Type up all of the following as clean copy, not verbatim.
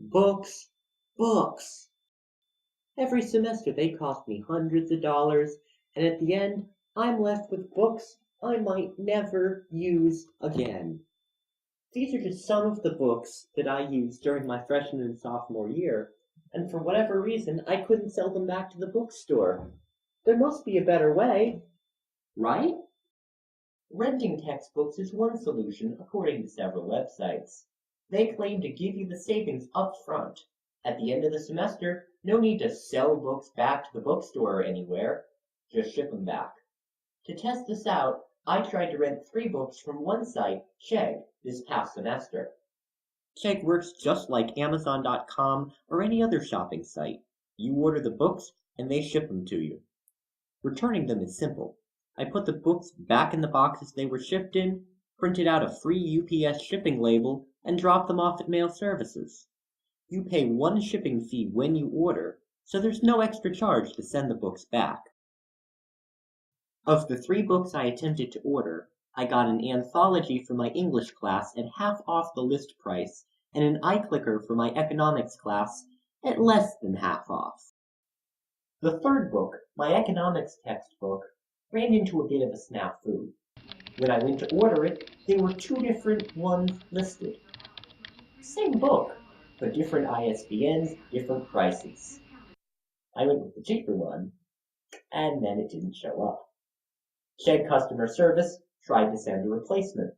Books, books. Every semester they cost me hundreds of dollars, and at the end, I'm left with books I might never use again. These are just some of the books that I used during my freshman and sophomore year, and for whatever reason, I couldn't sell them back to the bookstore. There must be a better way, right? Renting textbooks is one solution, according to several websites. They claim to give you the savings up front. At the end of the semester, no need to sell books back to the bookstore or anywhere. Just ship them back. To test this out, I tried to rent 3 books from one site, Chegg, this past semester. Chegg works just like Amazon.com or any other shopping site. You order the books and they ship them to you. Returning them is simple. I put the books back in the boxes they were shipped in, printed out a free UPS shipping label, and dropped them off at mail services. You pay one shipping fee when you order, so there's no extra charge to send the books back. Of the 3 books I attempted to order, I got an anthology for my English class at half off the list price, and an iClicker for my economics class at less than half off. The 3rd book, my economics textbook, ran into a bit of a snafu. When I went to order it, there were 2 different ones listed. Same book, but different ISBNs, different prices. I went with the cheaper one, and then it didn't show up. Chegg customer service tried to send a replacement,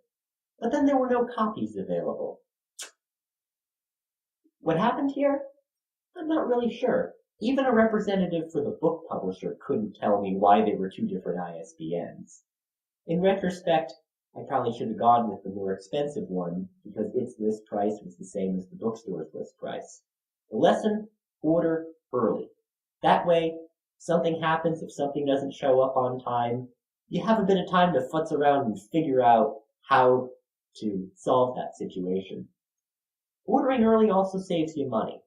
but then there were no copies available. What happened here? I'm not really sure. Even a representative for the book publisher couldn't tell me why they were 2 different ISBNs. In retrospect, I probably should have gone with the more expensive one because its list price was the same as the bookstore's list price. The lesson: order early. That way, something happens if something doesn't show up on time. You have a bit of time to futz around and figure out how to solve that situation. Ordering early also saves you money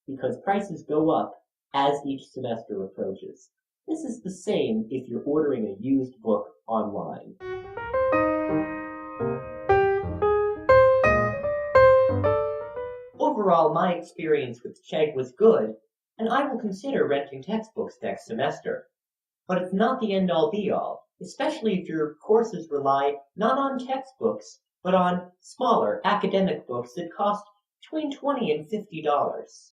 because prices go up as each semester approaches. This is the same if you're ordering a used book online. Overall, my experience with Chegg was good, and I will consider renting textbooks next semester. But it's not the end-all be-all, especially if your courses rely not on textbooks, but on smaller academic books that cost between $20 and $50.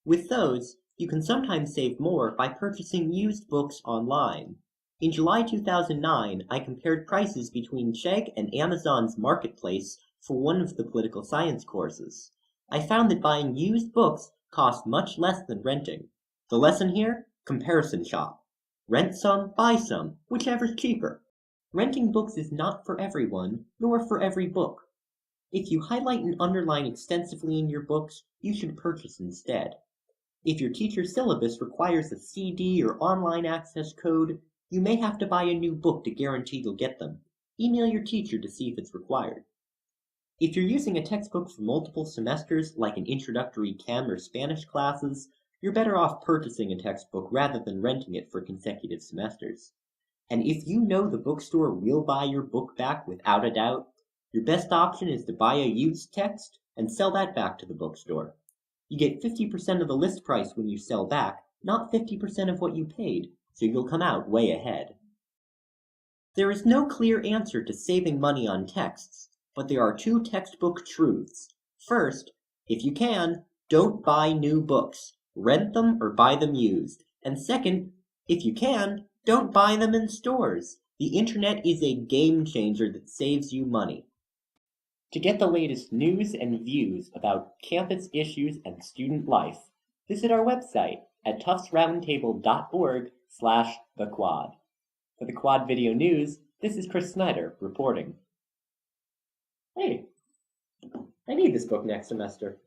With those, you can sometimes save more by purchasing used books online. In July 2009, I compared prices between Chegg and Amazon's marketplace for one of the political science courses. I found that buying used books cost much less than renting. The lesson here? Comparison shop. Rent some, buy some, whichever's cheaper. Renting books is not for everyone, nor for every book. If you highlight and underline extensively in your books, you should purchase instead. If your teacher's syllabus requires a CD or online access code, you may have to buy a new book to guarantee you'll get them. Email your teacher to see if it's required. If you're using a textbook for multiple semesters, like an introductory chem or Spanish classes, you're better off purchasing a textbook rather than renting it for consecutive semesters. And if you know the bookstore will buy your book back without a doubt, your best option is to buy a used text and sell that back to the bookstore. You get 50% of the list price when you sell back, not 50% of what you paid, so you'll come out way ahead. There is no clear answer to saving money on texts, but there are 2 textbook truths. First, if you can, don't buy new books. Rent them or buy them used. And second, if you can, don't buy them in stores. The internet is a game changer that saves you money. To get the latest news and views about campus issues and student life, visit our website at tuftsroundtable.org/thequad. For the Quad Video News, this is Chris Snyder reporting. Hey, I need this book next semester.